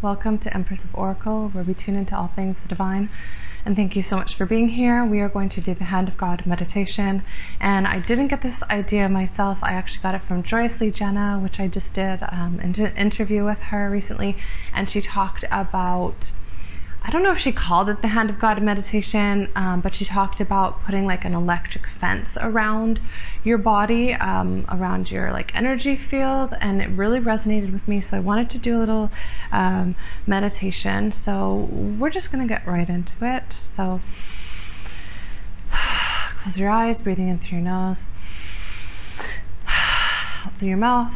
Welcome to Empress of Oracle, where we tune into all things divine. And thank you so much for being here. We are going to do the Hand of God meditation. And I didn't get this idea myself. I actually got it from Joyously Jenna, which I just did an interview with her recently. And she talked about, I don't know if she called it the Hand of God meditation, but she talked about putting like an electric fence around your body, around your like energy field, and it really resonated with me. So I wanted to do a little meditation. So we're just gonna get right into it. So close your eyes, breathing in through your nose, out through your mouth.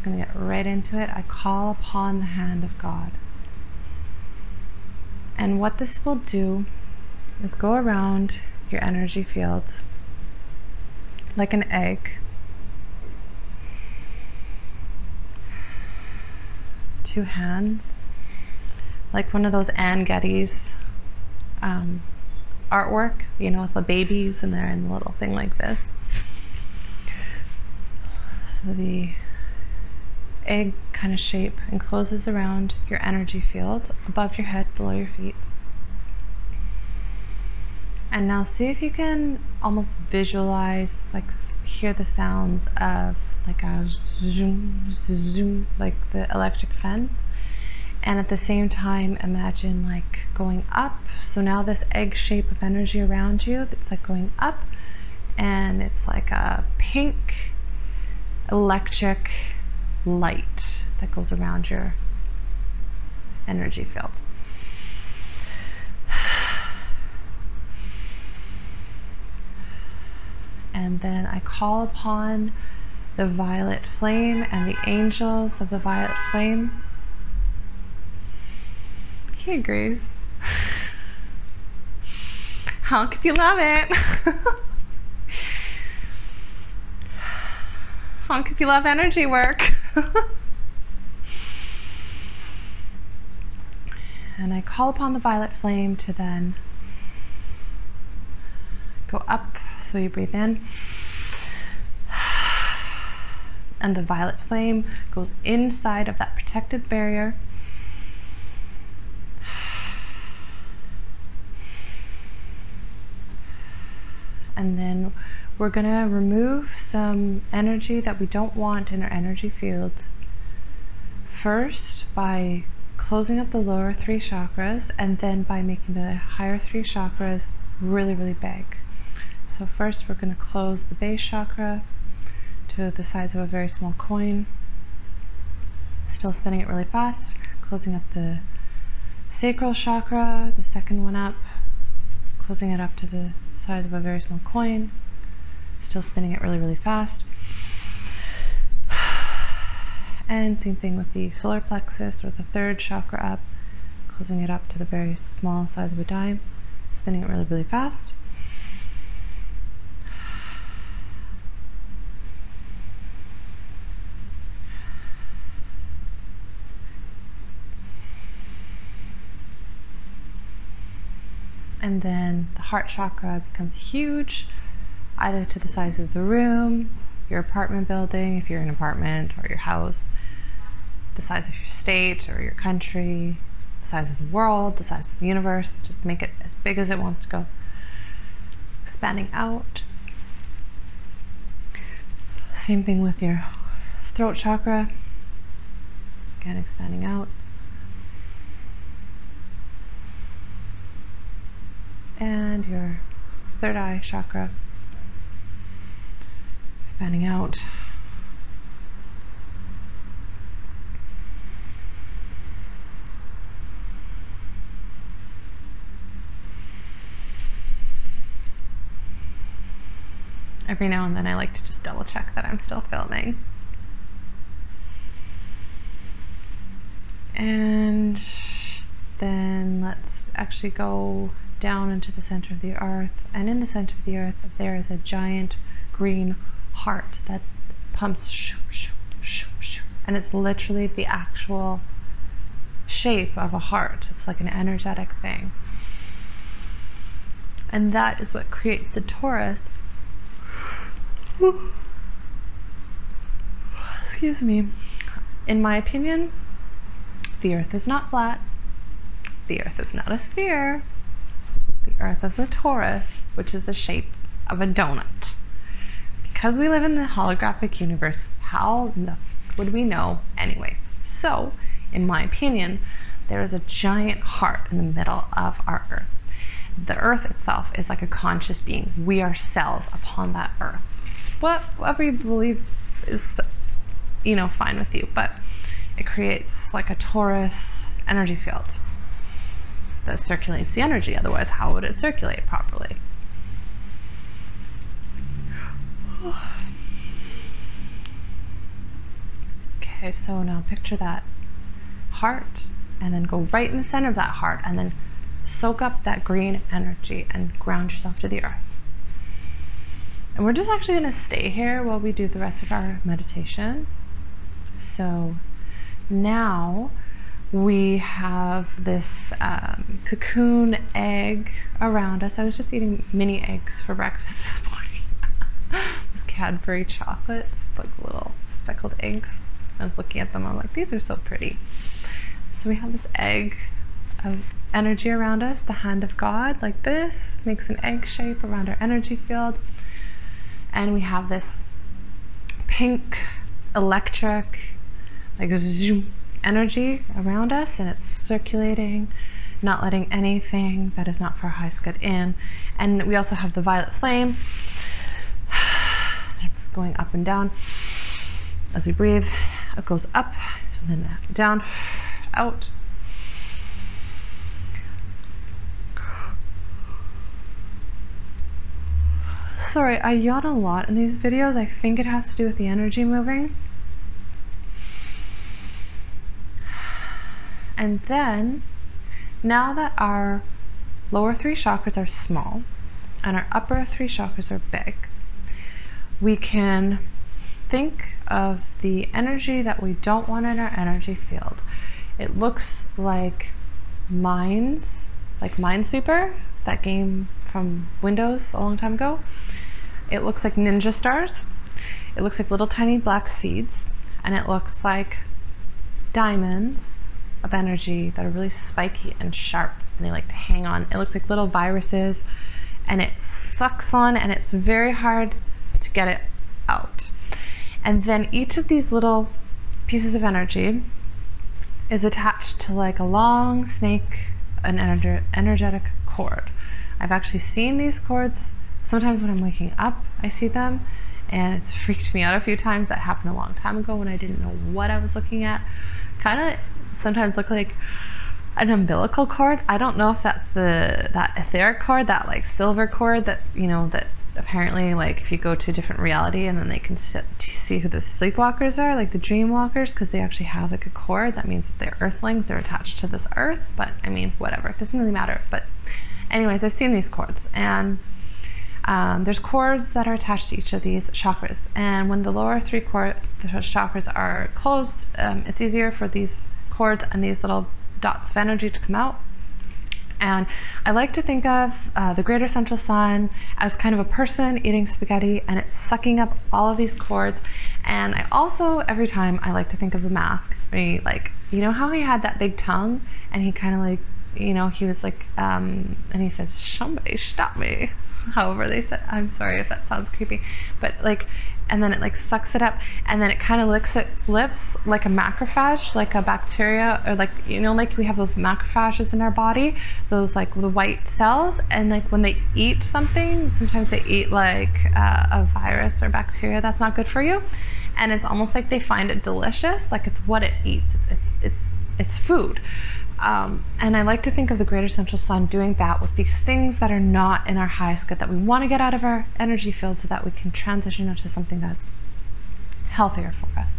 Going to get right into it. I call upon the hand of God. And what this will do is go around your energy fields like an egg. Two hands, like one of those Anne Geddes artwork, you know, with the babies and they're in the little thing like this. So the egg kind of shape encloses around your energy field, above your head, below your feet. And now see if you can almost visualize, like hear the sounds of like a zoom, zoom, like the electric fence. And at the same time, imagine like going up. So now this egg shape of energy around you, it's like going up, and it's like a pink electric light that goes around your energy field. And then I call upon the violet flame and the angels of the violet flame. Hey, Grace. How could you love it? How could you love energy work? And I call upon the violet flame to then go up. So you breathe in, and the violet flame goes inside of that protective barrier. And then we're going to remove some energy that we don't want in our energy fields. First, by closing up the lower three chakras, and then by making the higher three chakras really, really big. So first, we're going to close the base chakra to the size of a very small coin. Still spinning it really fast. Closing up the sacral chakra, the second one up. Closing it up to the size of a very small coin. Still spinning it really, really fast. And same thing with the solar plexus, or the third chakra up, closing it up to the very small size of a dime, spinning it really, really fast. And then the heart chakra becomes huge, either to the size of the room, your apartment building, if you're in an apartment, or your house, the size of your state or your country, the size of the world, the size of the universe. Just make it as big as it wants to go. Expanding out. Same thing with your throat chakra. Again, expanding out. And your third eye chakra, expanding out. Every now and then I like to just double check that I'm still filming. And then let's actually go down into the center of the earth, and in the center of the earth there is a giant green heart that pumps shoo, shoo, shoo, shoo. And it's literally the actual shape of a heart. It's like an energetic thing. And that is what creates the torus Excuse me. In my opinion, the Earth is not flat. The Earth is not a sphere. The Earth is a torus, which is the shape of a donut. Because we live in the holographic universe, how would we know anyways? So, in my opinion, there is a giant heart in the middle of our Earth. The Earth itself is like a conscious being. We are cells upon that Earth. Whatever you believe is, fine with you, but it creates like a torus energy field that circulates the energy. Otherwise, how would it circulate properly? Okay, so now picture that heart and then go right in the center of that heart and then soak up that green energy and ground yourself to the earth. And we're just actually going to stay here while we do the rest of our meditation. So now we have this cocoon egg around us. I was just eating mini eggs for breakfast this morning. This Cadbury chocolates, like little speckled eggs. I was looking at them, I'm like, these are so pretty. So we have this egg of energy around us, the hand of God, like this, makes an egg shape around our energy field. And we have this pink, electric, like zoom energy around us, and it's circulating, not letting anything that is not for our highest good in. And we also have the violet flame. It's going up and down as we breathe. It goes up and then down, out. Sorry, I yawn a lot in these videos. I think it has to do with the energy moving. And then, now that our lower three chakras are small and our upper three chakras are big, we can think of the energy that we don't want in our energy field. It looks like mines, like Minesweeper, that game from Windows a long time ago. It looks like ninja stars. It looks like little tiny black seeds, and it looks like diamonds of energy that are really spiky and sharp, and they like to hang on. It looks like little viruses, and it sucks on, and it's very hard to get it out. And then each of these little pieces of energy is attached to like a long snake, an energetic cord. I've actually seen these cords. Sometimes when I'm waking up, I see them, and it's freaked me out a few times. That happened a long time ago when I didn't know what I was looking at. Kind of sometimes look like an umbilical cord. I don't know if that's that etheric cord, that like silver cord that, that apparently, like, if you go to a different reality and then they can see who the sleepwalkers are, like the dream walkers, because they actually have like a cord. That means that they're earthlings, they're attached to this earth. But I mean, whatever, it doesn't really matter. But anyways, I've seen these cords, and there's cords that are attached to each of these chakras. And when the lower three chakras are closed, it's easier for these cords and these little dots of energy to come out. And I like to think of the greater central sun as kind of a person eating spaghetti, and it's sucking up all of these cords. And I also, every time, I like to think of the mask. He, like, how he had that big tongue, and he kind of like, he was like, and he said, "Somebody stop me." However they said, I'm sorry if that sounds creepy, but like, and then it like sucks it up, and then it kind of licks its lips like a macrophage, like a bacteria, or like, like we have those macrophages in our body, those like the white cells, and like when they eat something, sometimes they eat like a virus or bacteria that's not good for you, and it's almost like they find it delicious, like it's what it eats, it's food. And I like to think of the greater central sun doing that with these things that are not in our highest good, that we want to get out of our energy field so that we can transition into something that's healthier for us.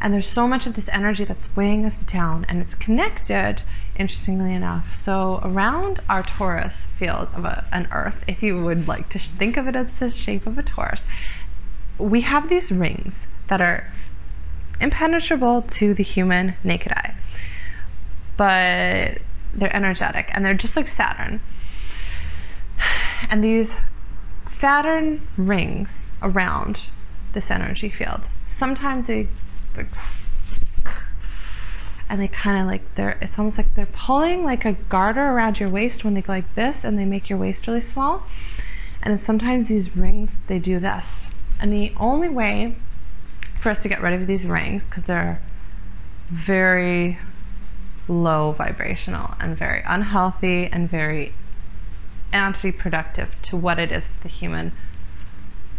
And there's so much of this energy that's weighing us down, and it's connected, interestingly enough. So around our torus field of an earth, if you would like to think of it as the shape of a torus, we have these rings that are impenetrable to the human naked eye, but they're energetic, and they're just like Saturn. And these Saturn rings around this energy field. Sometimes they and they kind of like it's almost like they're pulling like a garter around your waist when they go like this, and they make your waist really small. And then sometimes these rings, they do this. And the only way for us to get rid of these rings, because they're very low vibrational and very unhealthy and very anti-productive to what it is that the human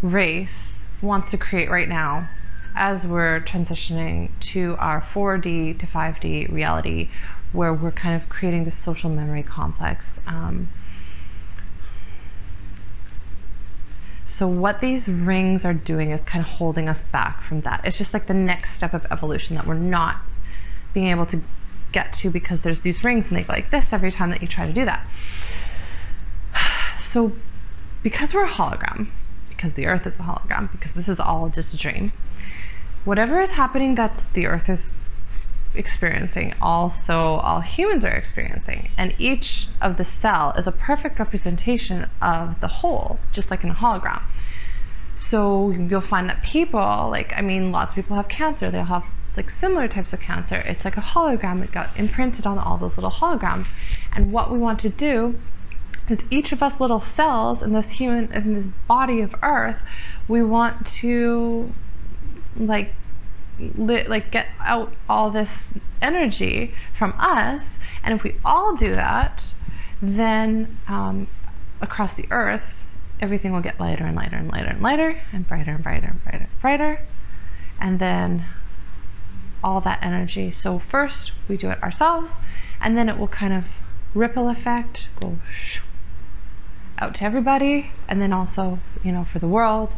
race wants to create right now, as we're transitioning to our 4D to 5D reality, where we're kind of creating this social memory complex. So what these rings are doing is kind of holding us back from that. It's just like the next step of evolution that we're not being able to get to, because there's these rings and they go like this every time that you try to do that. So because we're a hologram, because the Earth is a hologram, because this is all just a dream, whatever is happening that's the Earth is experiencing, also all humans are experiencing, and each of the cell is a perfect representation of the whole, just like in a hologram. So you'll find that people, like, I mean, lots of people have cancer, they'll have like similar types of cancer. It's like a hologram, it got imprinted on all those little holograms. And what we want to do is each of us little cells in this human, in this body of Earth, we want to like get out all this energy from us. And if we all do that, then across the Earth, everything will get lighter and lighter and lighter and lighter and brighter and brighter and brighter and brighter. And then all that energy. So first we do it ourselves, and then it will kind of ripple effect, go out to everybody, and then also, you know, for the world.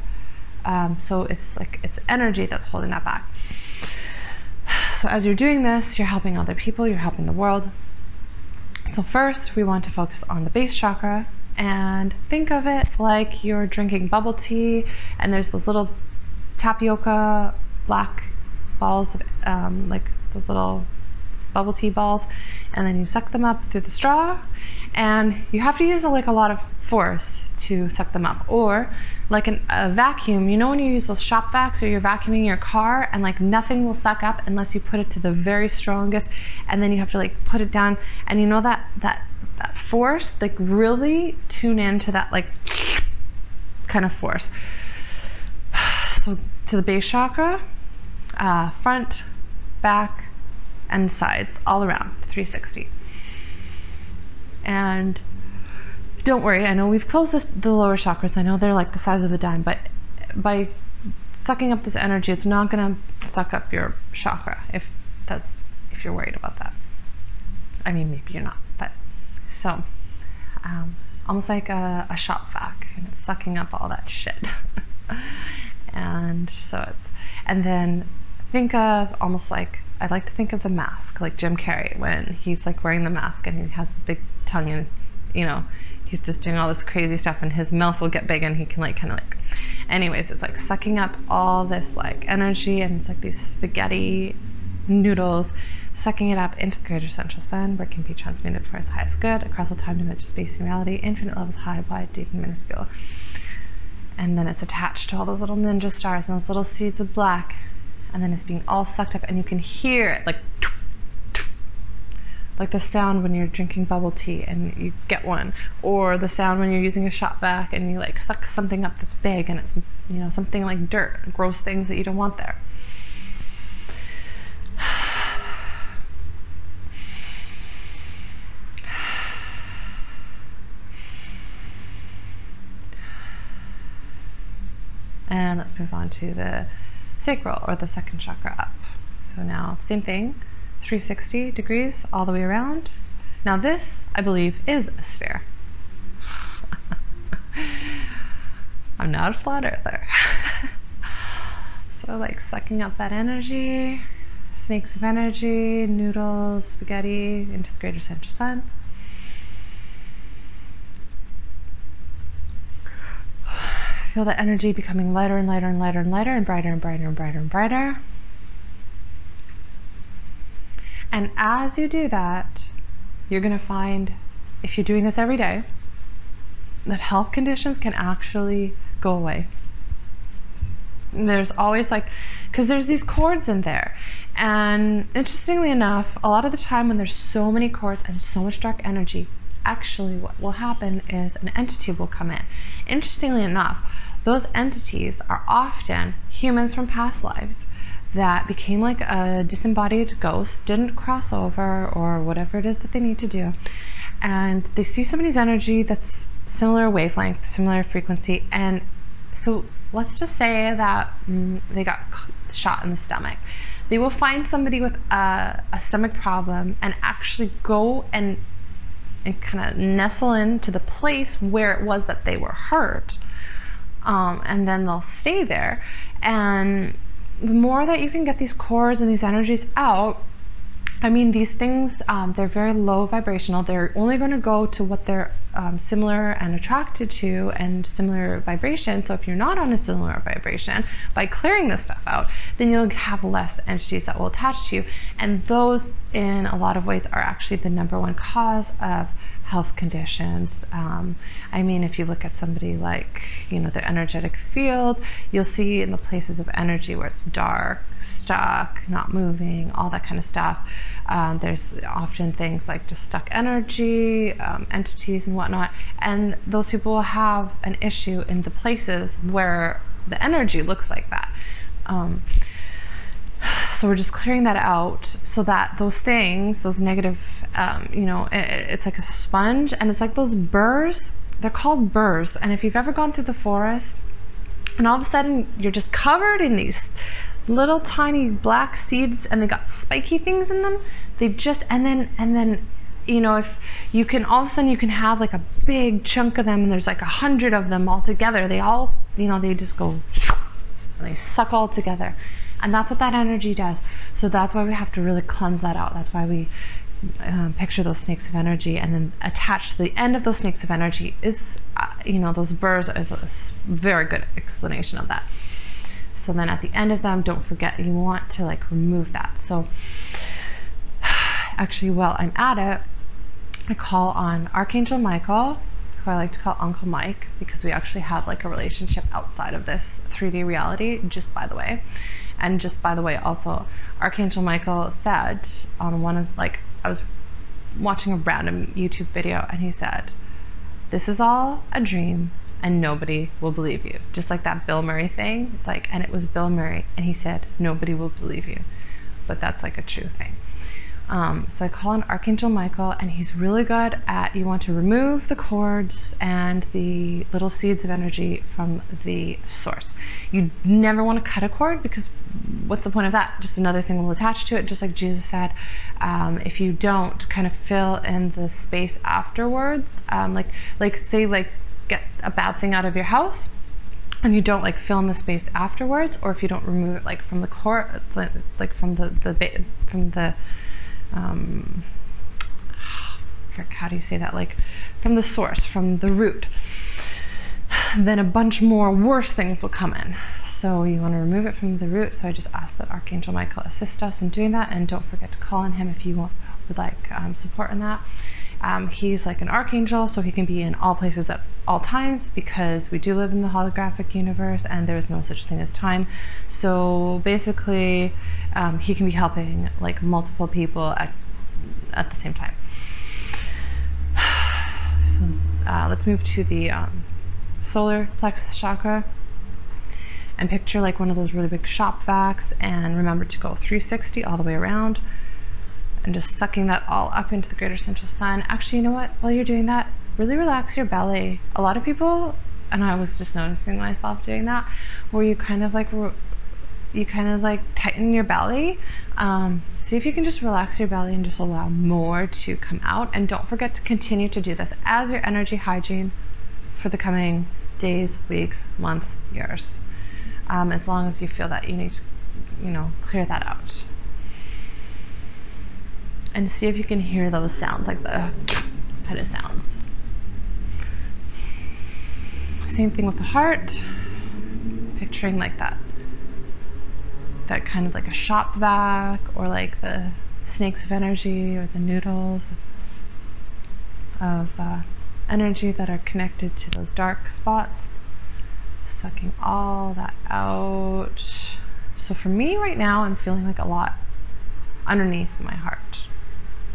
So it's like, it's energy that's holding that back. So as you're doing this, you're helping other people, you're helping the world. So first we want to focus on the base chakra, and think of it like you're drinking bubble tea, and there's those little tapioca black balls of like those little bubble tea balls, and then you suck them up through the straw, and you have to use like a lot of force to suck them up. Or like a vacuum, you know, when you use those shop vacs or you're vacuuming your car, and like nothing will suck up unless you put it to the very strongest, and then you have to like put it down, and you know that force, like really tune into that like kind of force. So to the base chakra, front, back, and sides, all around 360. And don't worry, I know we've closed the lower chakras, I know they're like the size of a dime, but by sucking up this energy, it's not gonna suck up your chakra, if you're worried about that. I mean, maybe you're not, but so almost like a shop vac, and it's sucking up all that shit. And so and then think of almost like, I like to think of the mask, like Jim Carrey, when he's like wearing the mask and he has the big tongue, and you know, he's just doing all this crazy stuff, and his mouth will get big, and he can like kind of like, anyways, it's like sucking up all this like energy, and it's like these spaghetti noodles, sucking it up into the greater central sun, where it can be transmuted for its highest good across all time, dimension, space, and reality, infinite levels, high, wide, deep, and minuscule. And then it's attached to all those little ninja stars and those little seeds of black, and then it's being all sucked up, and you can hear it like the sound when you're drinking bubble tea and you get one, or the sound when you're using a shop vac and you like suck something up that's big, and it's, you know, something like dirt, gross things that you don't want there. And let's move on to the sacral, or the second chakra up. So now, same thing, 360 degrees all the way around. Now this, I believe, is a sphere. I'm not a flat earther. So like sucking up that energy, snakes of energy, noodles, spaghetti, into the greater central sun. Feel the energy becoming lighter and lighter and lighter and lighter, and brighter and brighter and brighter and brighter. And as you do that, you're going to find, if you're doing this every day, that health conditions can actually go away. And there's always like, because there's these cords in there, and interestingly enough, a lot of the time when there's so many cords and so much dark energy, actually what will happen is an entity will come in. Interestingly enough, those entities are often humans from past lives that became like a disembodied ghost, didn't cross over or whatever it is that they need to do, and they see somebody's energy that's similar wavelength, similar frequency, and so let's just say that they got shot in the stomach. They will find somebody with a stomach problem and actually go and kind of nestle into the place where it was that they were hurt, and then they'll stay there. And the more that you can get these cords and these energies out, I mean, these things, they're very low vibrational. They're only going to go to what they're similar and attracted to, and similar vibration. So if you're not on a similar vibration, by clearing this stuff out, then you'll have less entities that will attach to you. And those, in a lot of ways, are actually the #1 cause of health conditions. I mean, if you look at somebody like, you know, their energetic field, you'll see in the places of energy where it's dark, stuck, not moving, all that kind of stuff. There's often things like just stuck energy, entities and whatnot, and those people will have an issue in the places where the energy looks like that. So we're just clearing that out so that those things, those negative, you know, it's like a sponge, and it's like those burrs. They're called burrs. And if you've ever gone through the forest and all of a sudden you're just covered in these little tiny black seeds and they got spiky things in them, they just, and then, you know, if you can, all of a sudden you can have like a big chunk of them, and there's like 100 of them all together. They all, you know, they just go and they suck all together. And that's what that energy does. So that's why we have to really cleanse that out. That's why we picture those snakes of energy, and then attached to the end of those snakes of energy is, you know, those burrs is a very good explanation of that. So then at the end of them, don't forget, you want to like remove that. So actually, while I'm at it, I call on Archangel Michael, who I like to call Uncle Mike, because we actually have like a relationship outside of this 3D reality, just by the way. And just by the way, also, Archangel Michael said on one of, like, I was watching a random YouTube video, and he said, "This is all a dream and nobody will believe you." Just like that Bill Murray thing. It's like, and it was Bill Murray, and he said, "Nobody will believe you." But that's like a true thing. So I call on Archangel Michael, and he's really good at, you want to remove the cords and the little seeds of energy from the source. You never want to cut a cord, because what's the point of that? Just another thing will attach to it, just like Jesus said. If you don't kind of fill in the space afterwards, like say like get a bad thing out of your house, and you don't like fill in the space afterwards, or if you don't remove it like from the core, like from the how do you say that, like from the source, from the root, then a bunch more worse things will come in. So you want to remove it from the root. So I just ask that Archangel Michael assist us in doing that, and don't forget to call on him if you would like support in that. He's like an archangel, so he can be in all places at all times, because we do live in the holographic universe and there is no such thing as time. So basically, he can be helping like multiple people at the same time. So let's move to the solar plexus chakra, and picture like one of those really big shop vacs, and remember to go 360 all the way around, and just sucking that all up into the greater central sun. Actually, you know what? While you're doing that, really relax your belly. A lot of people, and I was just noticing myself doing that, where you kind of like tighten your belly. See if you can just relax your belly and just allow more to come out. And don't forget to continue to do this as your energy hygiene for the coming days, weeks, months, years. As long as you feel that you need to, you know, clear that out. And see if you can hear those sounds, like the kind of sounds. Same thing with the heart. Picturing like that kind of like a shop vac, or like the snakes of energy, or the noodles of energy that are connected to those dark spots. Sucking all that out. So for me right now, I'm feeling like a lot underneath my heart.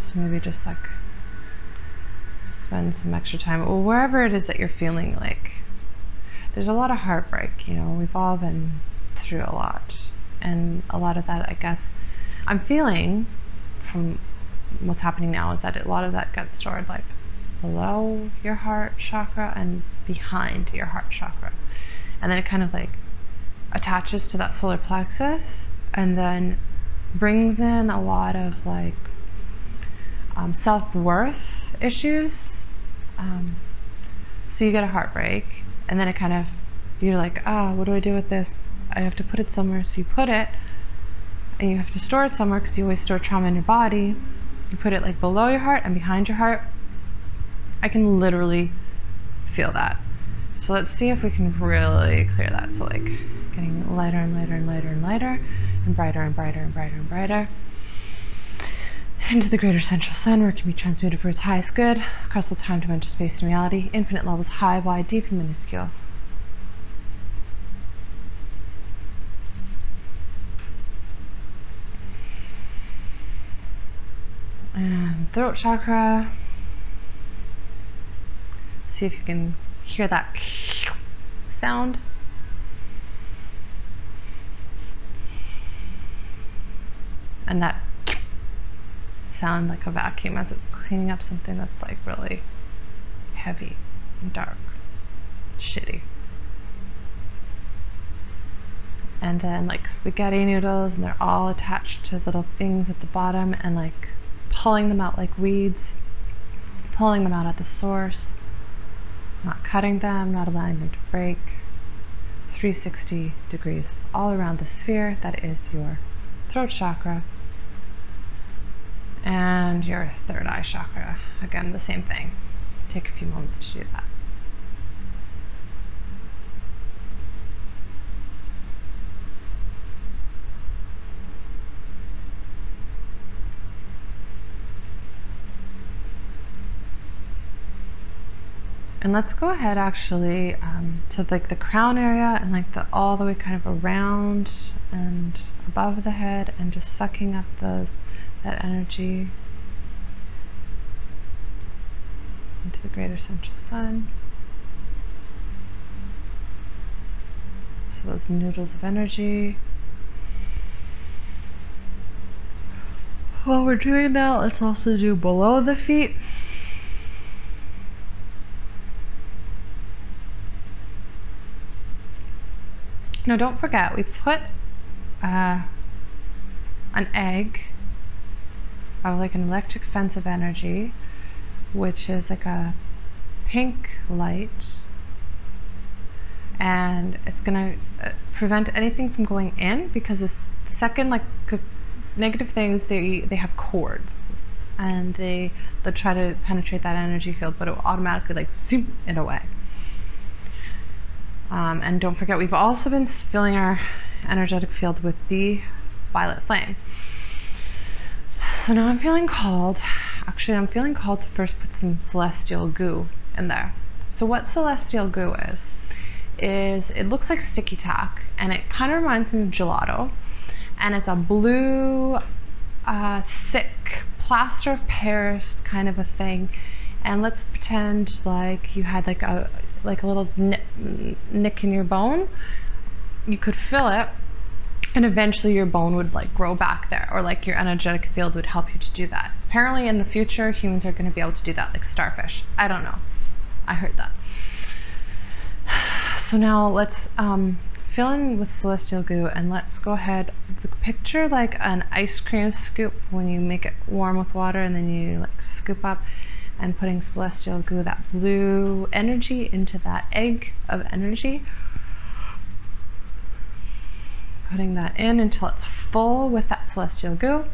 So maybe just like spend some extra time, or wherever it is that you're feeling like there's a lot of heartbreak. You know, we've all been through a lot, and a lot of that, I guess, I'm feeling from what's happening now is that a lot of that gets stored like below your heart chakra and behind your heart chakra, and then it kind of like attaches to that solar plexus and then brings in a lot of like self-worth issues. So you get a heartbreak, and then it kind of, you're like, what do I do with this? I have to put it somewhere. So you put it, and you have to store it somewhere because you always store trauma in your body. You put it like below your heart and behind your heart. I can literally feel that. So let's see if we can really clear that. So like getting lighter and lighter and lighter and lighter, and brighter and brighter and brighter and brighter, into the greater central sun, where it can be transmuted for its highest good across all time, dimension, space, and reality, infinite levels, high, wide, deep, and minuscule. And throat chakra. See if you can hear that sound. And that sound like a vacuum as it's cleaning up something that's like really heavy and dark, shitty. And then like spaghetti noodles, and they're all attached to little things at the bottom, and like pulling them out like weeds, pulling them out at the source, not cutting them, not allowing them to break. 360 degrees all around the sphere that is your throat chakra and your third eye chakra. Again, the same thing. Take a few moments to do that. And let's go ahead actually to like the crown area, and like the all the way kind of around and above the head, and just sucking up that energy into the greater central sun. So those noodles of energy. While we're doing that, let's also do below the feet. Now don't forget, we put an egg of like an electric fence of energy, which is like a pink light, and it's gonna prevent anything from going in, because the second, like, because negative things, they have cords, and they'll try to penetrate that energy field, but it will automatically like zoom it away. And don't forget, we've also been filling our energetic field with the violet flame. So now I'm feeling called, actually I'm feeling called to first put some celestial goo in there. So what celestial goo is it looks like sticky tack, and it kind of reminds me of gelato, and it's a blue, thick plaster of Paris kind of a thing. And let's pretend like you had like a little nick in your bone. You could fill it, and eventually your bone would like grow back there, or like your energetic field would help you to do that. Apparently in the future, humans are going to be able to do that, like starfish. I don't know. I heard that. So now let's fill in with celestial goo, and let's go ahead, picture like an ice cream scoop when you make it warm with water, and then you like scoop up, and putting celestial goo, that blue energy, into that egg of energy. Putting that in until it's full with that celestial goo.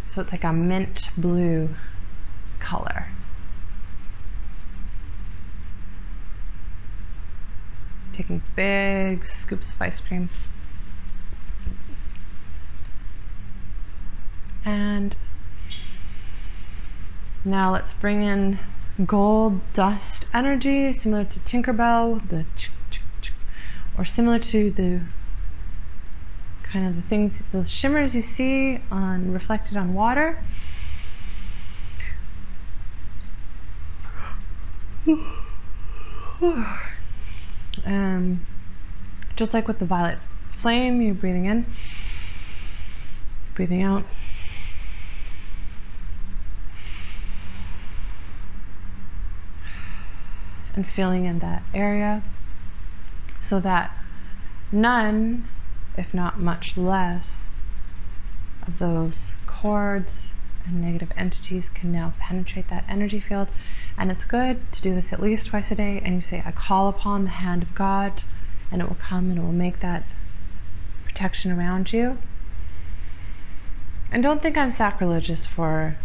So it's like a mint blue color. Taking big scoops of ice cream. And Now let's bring in gold dust energy, similar to Tinkerbell, or similar to the kind of the things, the shimmers you see on reflected on water. Just like with the violet flame, you're breathing in, breathing out. And filling in that area so that none, if not much less, of those cords and negative entities can now penetrate that energy field. And it's good to do this at least twice a day, and you say, I call upon the hand of God, and it will come and it will make that protection around you. And don't think I'm sacrilegious for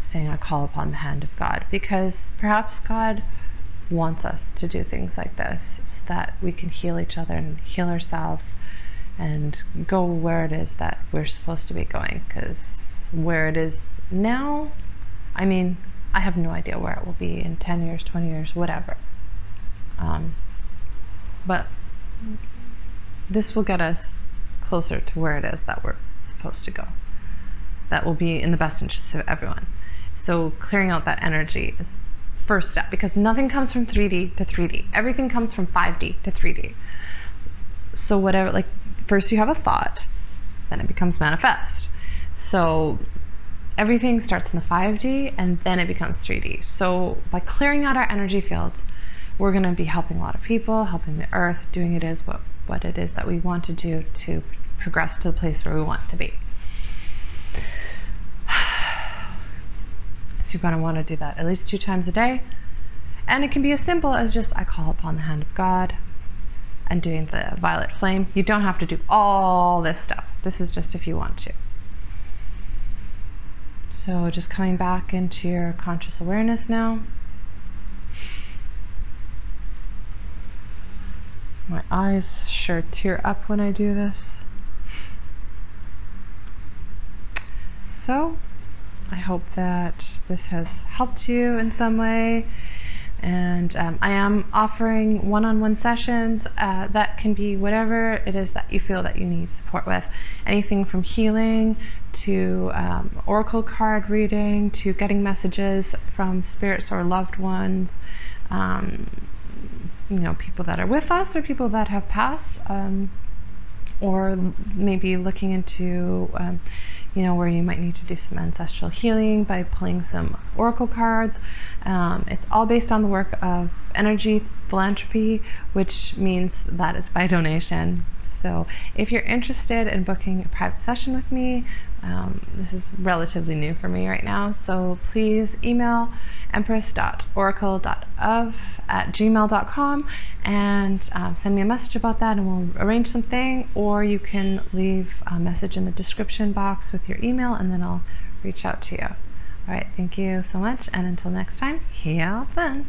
saying I call upon the hand of God, because perhaps God wants us to do things like this so that we can heal each other and heal ourselves and go where it is that we're supposed to be going. Because where it is now, I mean, I have no idea where it will be in 10 years, 20 years, whatever. But this will get us closer to where it is that we're supposed to go. That will be in the best interest of everyone. So clearing out that energy is first step, because nothing comes from 3D to 3D. Everything comes from 5D to 3D. So whatever, like, first you have a thought, then it becomes manifest. So everything starts in the 5D and then it becomes 3D. So by clearing out our energy fields, we're going to be helping a lot of people, helping the earth, doing it is what it is that we want to do to progress to the place where we want to be. So you're going to want to do that at least 2 times a day. And it can be as simple as just, I call upon the hand of God, and doing the violet flame. You don't have to do all this stuff. This is just if you want to. So just coming back into your conscious awareness now. My eyes sure tear up when I do this. So I hope that this has helped you in some way. And I am offering one-on-one sessions that can be whatever it is that you feel that you need support with. Anything from healing to oracle card reading to getting messages from spirits or loved ones, you know, people that are with us or people that have passed, or maybe looking into you know, where you might need to do some ancestral healing by pulling some oracle cards. It's all based on the work of energy philanthropy, which means that it's by donation. So if you're interested in booking a private session with me, this is relatively new for me right now, so please email empress.oracle.of@gmail.com and send me a message about that, and we'll arrange something. Or you can leave a message in the description box with your email, and then I'll reach out to you. All right, thank you so much, and until next time, heal fun.